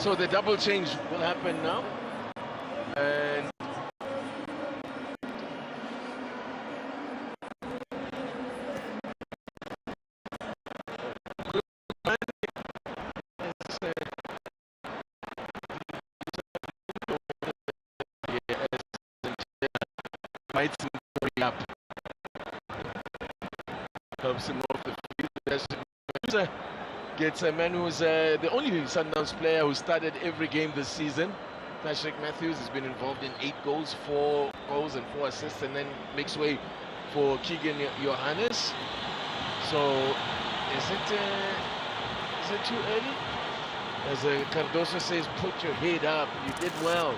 So the double change will happen now. And up. Helps him off the field. Gets a man who's the only Sundowns player who started every game this season. Patrick Matthews has been involved in 8 goals, 4 goals and 4 assists, and then makes way for Keegan Johannes. So is it too early? As Cardoso says, put your head up, you did well.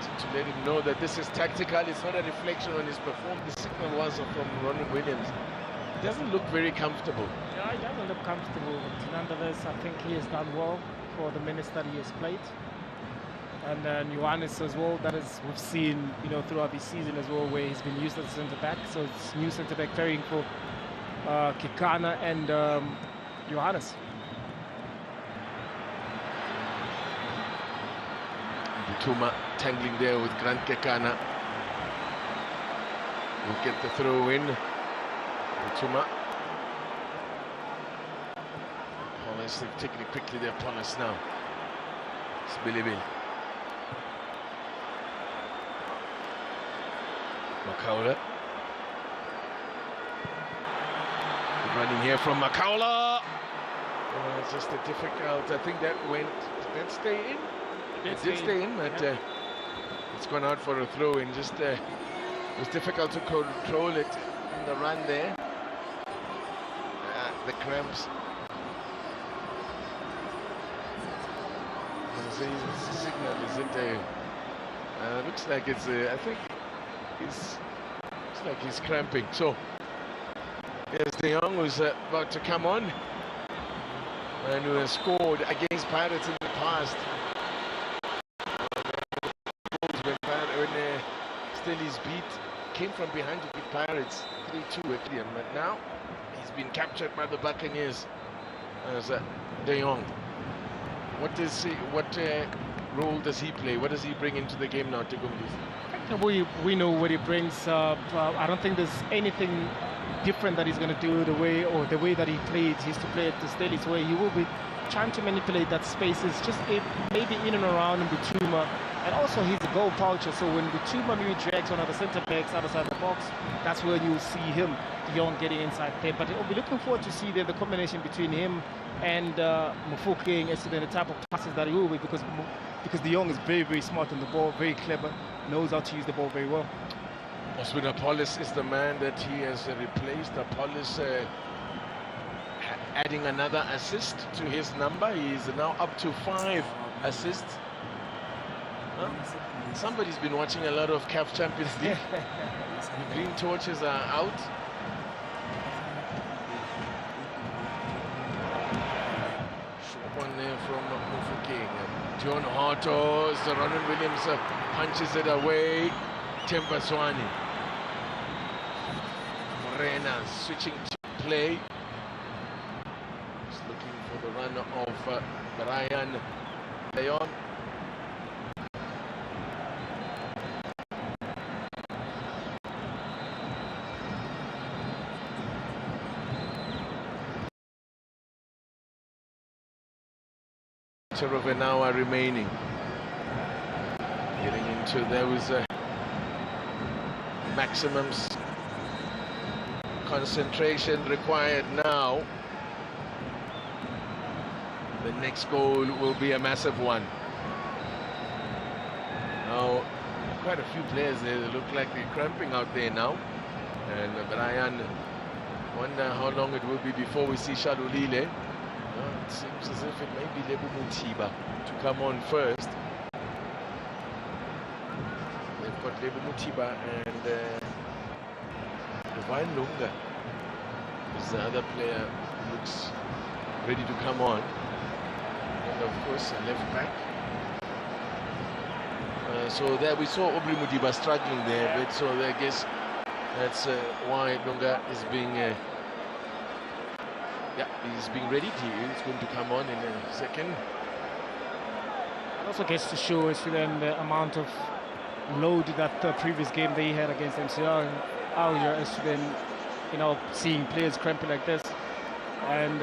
To let him know that this is tactical, it's not a reflection on his performance. The signal was from Ronald Williams. He doesn't look very comfortable. Yeah, he doesn't look comfortable, but nonetheless, I think he has done well for the minutes that he has played. And then Johannes as well, that is, we've seen, you know, throughout this season as well, where he's been used as a centre-back. So it's new centre-back pairing for Kekana and Johannes. Tuma tangling there with Grant Kekana. Will get the throw in. Tuma. Polis, they've taken it quickly there, Polis now. It's Billy Bill. Makaula. Good running here from Makaula. It's just a difficult, I think that went, did that stay in? It did stay in, but it's gone out for a throw in. Just it was difficult to control it in the run there. The cramps. It's a signal, is it? Looks like it's. I think looks like he's cramping. So here's De Jong, who's about to come on, and who has scored against Pirates in the past. Stelly's beat came from behind to beat Pirates 3-2 at Liam, but now he's been captured by the Buccaneers as De Jong. What role does he play? What does he bring into the game now, Tegumbis? We know what he brings. I don't think there's anything different that he's going to do the way that he played. He used to play it the Stelly's way. He will be trying to manipulate that spaces, just maybe in and around Mbutuma. And also he's a goal poacher, so when Mbutuma maybe drags one of the centre backs outside the box, that's where you'll see him, De Jong, getting inside there. But I'll be looking forward to see the combination between him and Mufokeng as to the type of passes that he will be, because De Jong is very, very smart on the ball, very clever, knows how to use the ball very well. Oswin Apollos is the man that he has replaced. Apollos adding another assist to his number. He is now up to 5 assists. Somebody's been watching a lot of CAF Champions League. The green torches are out. Short one there from Mufokeng. John Horto, Sir Ronald Williams punches it away. Temba Swani. Morena switching to play. Just looking for the run of Brian Leon. Of an hour remaining. Getting into those maximum concentration required now. The next goal will be a massive one. Now, quite a few players there that look like they're cramping out there now. And Brian, wonder how long it will be before we see Shalulile. It seems as if it may be Lebo Mutiba to come on first. They've got Lebo Mutiba and Divine Lunga is the other player who looks ready to come on. And of course, a left back. So there we saw Obli Mutiba struggling there, but so I guess that's why Lunga is being. Yeah, he's being ready. He's going to come on in a second. also gets to show us then the amount of load that the previous game they had against MCR as to then, you know, seeing players cramping like this and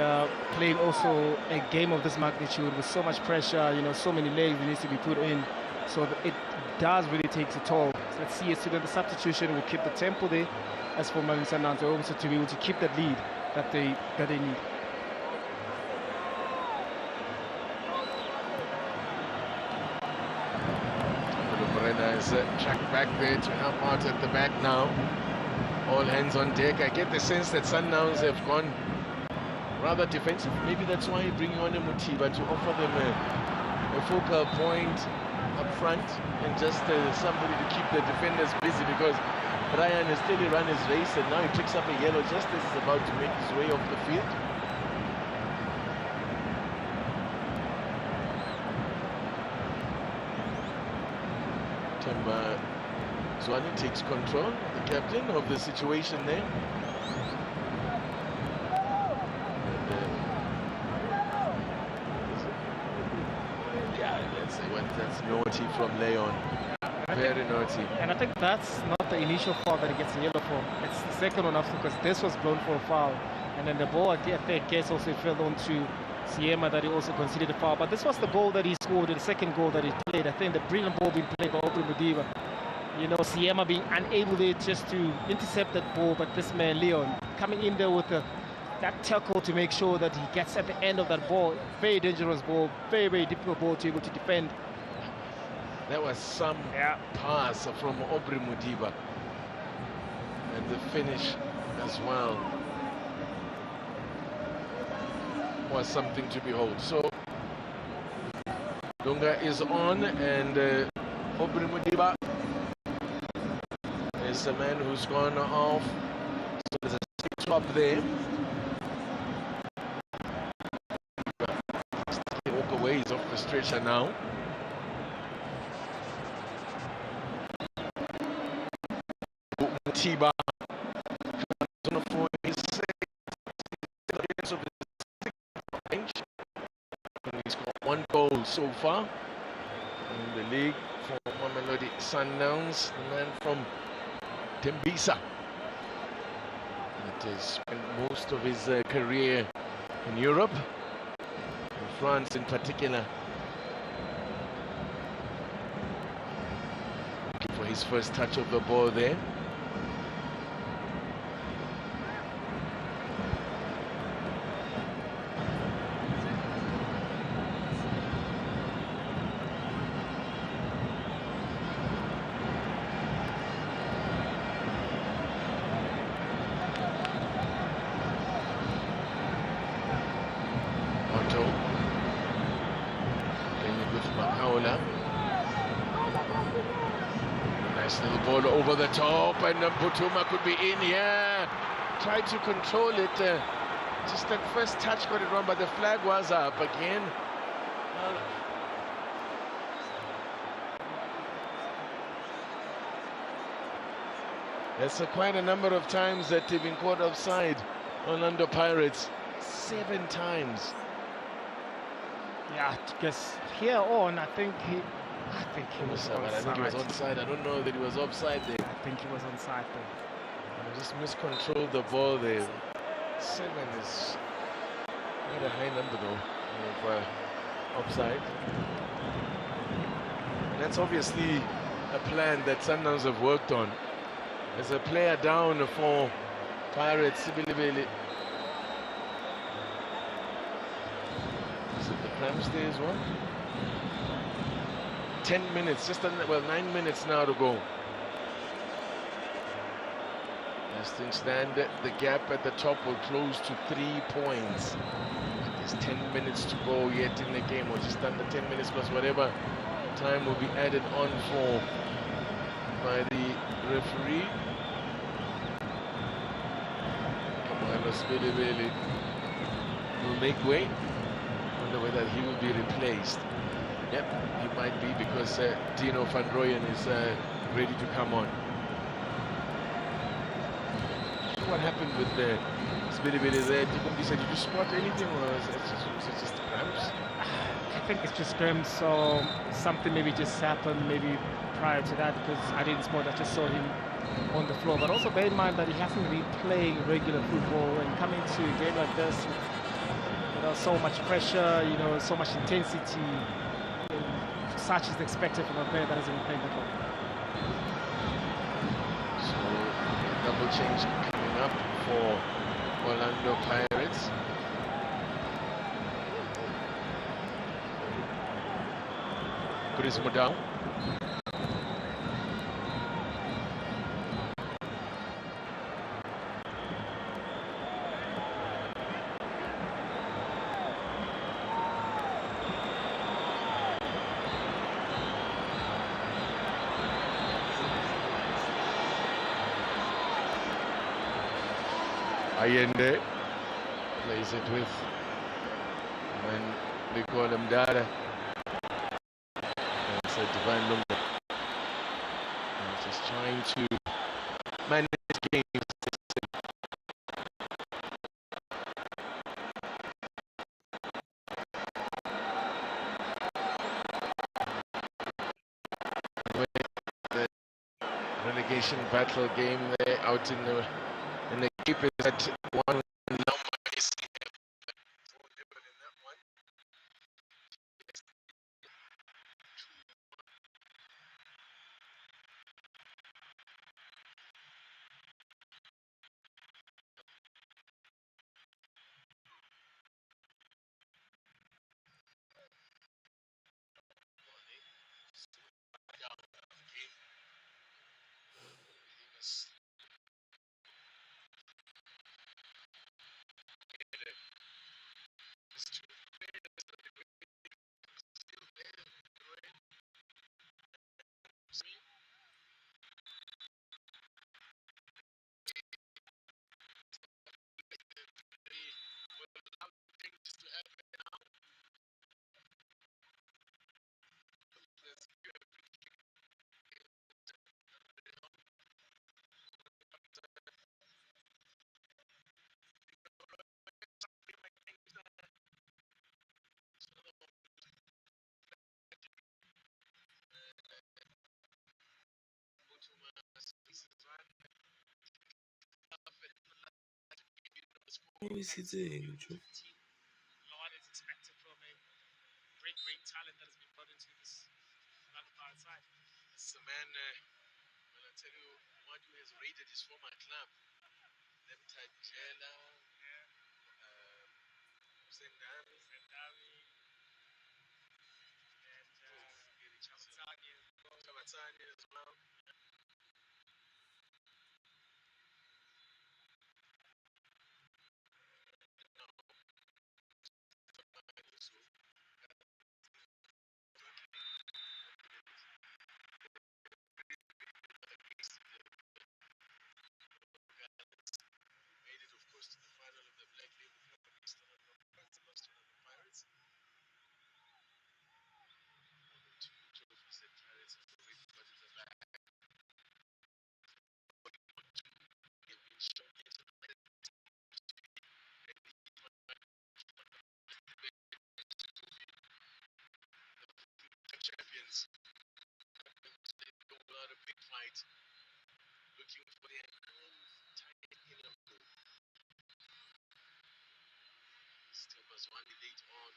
playing also a game of this magnitude with so much pressure, you know, so many legs needs to be put in, so it does really take a toll. So let's see as to then the substitution will keep the tempo there as for Mamelodi Sundowns, also to be able to keep that lead that they need. Is tracked back there to help out at the back now. All hands on deck. I get the sense that Sundowns have gone rather defensive. Maybe that's why you bring on a Mutiba to offer them a focal point up front and just somebody to keep the defenders busy, because Brian has clearly run his race and now he picks up a yellow just as he's about to make his way off the field. Zwane takes control, the captain of the situation there. Yeah, that's naughty from Leon. Very naughty. And I think that's not the initial foul that he gets a yellow for. It's the second one after, because this was blown for a foul. And then the ball, I guess, also fell on to Siema, that he also considered a foul. But this was the goal that he scored, the second goal that he played. I think the brilliant ball being played by Aubrey Mudiba. You know, Siema being unable there just to intercept that ball, but this man, Leon, coming in there with that tackle to make sure that he gets at the end of that ball. Very dangerous ball, very, very difficult ball to be able to defend. That was some pass from Aubrey Mudiba. And the finish as well was something to behold. So, Dunga is on, and Aubrey Mudiba is the man who's gone off. So there's a switch up there. Walk away, he's off the stretcher now. Mutiba for his bench. He's got one goal so far in the league for Mamelodi Sundowns, the man from Tembisa. That has spent most of his career in Europe, in France in particular. Looking for his first touch of the ball there. Nice little ball over the top, and Butuma could be in here. Tried to control it. Just that first touch got it wrong, but the flag was up again. There's quite a number of times that they've been caught offside, Orlando Pirates. 7 times. Yeah, because here on, I think he was onside. I think he was onside. I don't know that he was offside there. I think he was onside there. He just miscontrolled the ball there. 7 is not a high number though of offside. And that's obviously a plan that Sundowns have worked on. There's a player down for Pirates, Sibilibili. Is it the cramps there as well? 10 minutes, just 9 minutes now to go. As things stand, the gap at the top will close to 3 points. There's 10 minutes to go yet in the game, or just under 10 minutes plus whatever time will be added on for by the referee. Billy will make way. Wonder whether he will be replaced. Yep, he might be, because Dino van Rooyen is ready to come on. What happened with the Billy there. Did you spot anything, or is it just cramps? I think it's just cramps, or something maybe just happened maybe prior to that, because I didn't spot. I just saw him on the floor. But also bear in mind that he hasn't been playing regular football, and coming to a game like this, so much pressure, so much intensity, such is expected from a player that hasn't been playing that long. So double change coming up for Orlando Pirates. Chris Modal. Allende plays it with, when they call him Dada. It's a Divine Lunga. Just trying to manage games. The relegation battle game there out in the Cape is at 1 number. What is he doing, Joe? Lot is expected from a great talent that has been brought into this Orlando side. It's the man, well, I tell you, what who has raided his former club. Jela, Sendami, and Chabatani as well. Made it, of course, to the final of the Black Label Cup against the Pirates. Two trophies that Pirates have already got in the bag. They've been shown into the champions. They go out a big fight, looking for their tight inner move. Still was one late on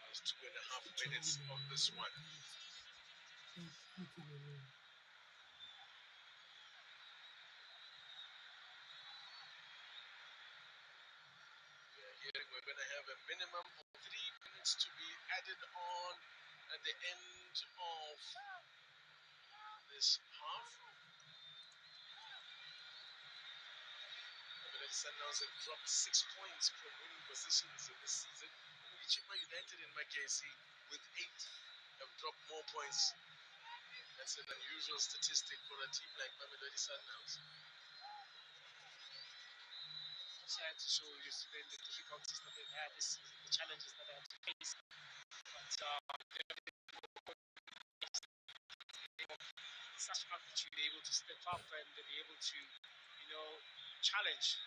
last 2.5 minutes of this one. We're going to have a minimum of 3 minutes to be added on at the end of this half. The Sundowns have dropped 6 points from winning positions in this season. Chippa United and Mackenzie with 8 have dropped more points. That's an unusual statistic for a team like Mamelodi Sundowns. had to show you the difficulties that they've had this season, the challenges that they had to face. But such aptitude, able to step up and be able to, challenge.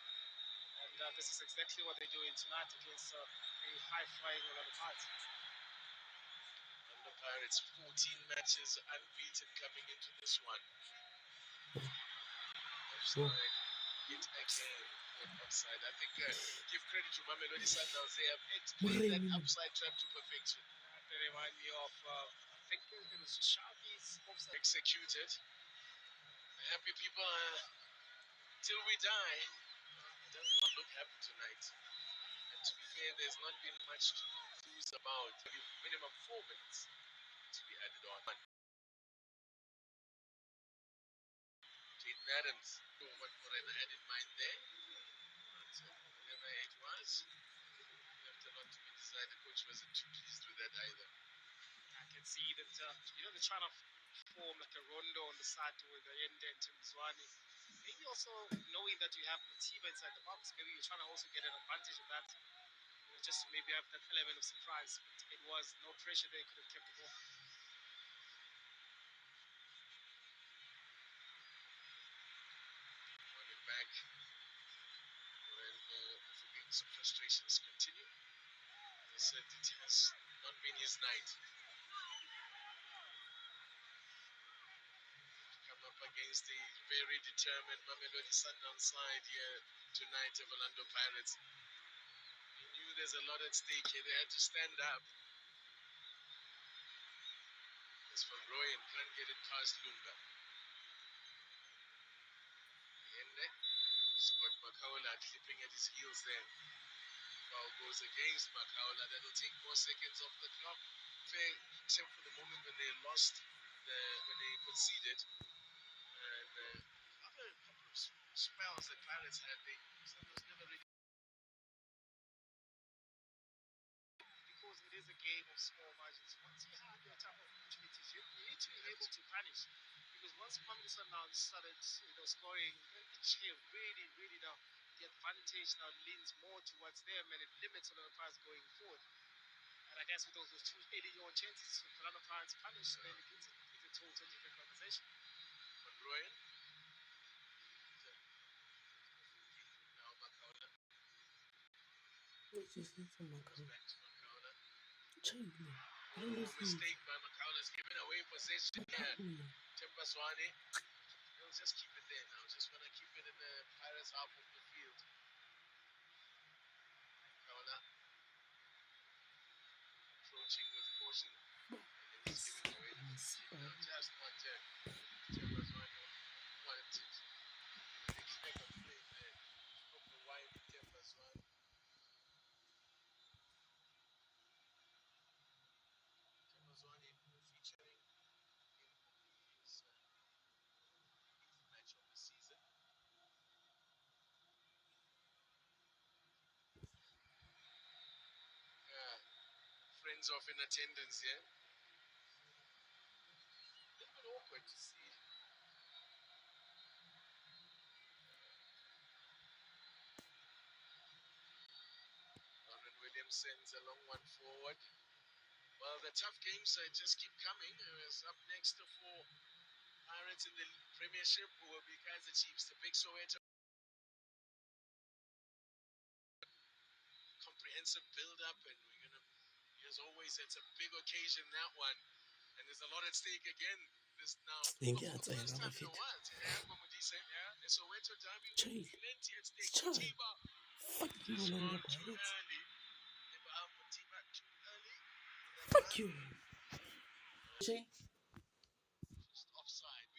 And this is exactly what they're doing tonight against a high-flying Orlando Pirates. Orlando Pirates, 14 matches unbeaten coming into this one. Offside, hit again. Offside. I think give credit to mamelodi sundowns. They have played that upside trap to perfection. They remind me of, I think it was Sharky's offside. Executed. Happy people till we die. It does not look happy tonight. And to be fair, there's not been much to lose about. Minimum 4 minutes to be added on. Jaden Adams, what Morena had in mind there. But whatever it was, left a lot to be desired. The coach wasn't too pleased with that either. I can see that, they're trying to form like a rondo on the side toward the end and Mzwani. Maybe also knowing that you have Matiba inside the box, maybe you're trying to also get an advantage of that. Just to maybe have that element of surprise. But it was no pressure there, could have kept the ball. Running back. When some frustrations continue. As I said, it has not been his night. Come up against a very determined Mamelodi Sundowns side here tonight of Orlando Pirates. He knew there's a lot at stake here. They had to stand up. As from Royan, can't get it past Lunga. And Scott Makaula clipping at his heels there. Foul goes against Makaula. That'll take more seconds off the clock. Fair, except for the moment when they lost, when they conceded. And after a couple of spells that Pirates had, Sundowns never really. Because it is a game of small margins. Once you have your type of opportunities, you need to be able to punish. Because once Mamelodi Sundowns started, scoring, really, really now the advantage now leans more towards them, and it limits Orlando Pirates going forward. And I guess with those two early-on chances, Orlando Pirates punished, then it's a total different conversation. Von Royen. Now Makaula. What is it from Makaula? Back to Makaula. China. Mistake by Makaula's given away possession here. Tempazwane. He'll just keep it there now. Just want to keep it in the Pirates half of the field. Makaula. Approaching with caution. And then he's giving away the now. Just not there. Tempazwane wanted. Didn't expect a play there. From the wide Tempazwane. Tempazwane featuring in his match of the season. Friends off in attendance here. A little bit awkward to see. Aaron Williams sends a long one forward. Well, the tough games just keep coming. Up next for Pirates in the Premiership will be Kaizer Chiefs, the big Soweto. Comprehensive build-up, and we're gonna, as always, it's a big occasion, that one, and there's a lot at stake again. This now, Think for it's the first time another in a fit. while, to have Mamodise, the Soweto derby, Chill. plenty at stake. Chill. Matiba, Fuck you, scored Orlando too Pirates. early. Matiba too early. Fuck you. Just offside.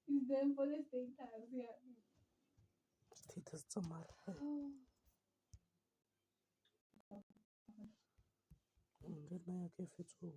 He's there for the status, yeah. Status tsamaya. Nna ya ke fetso.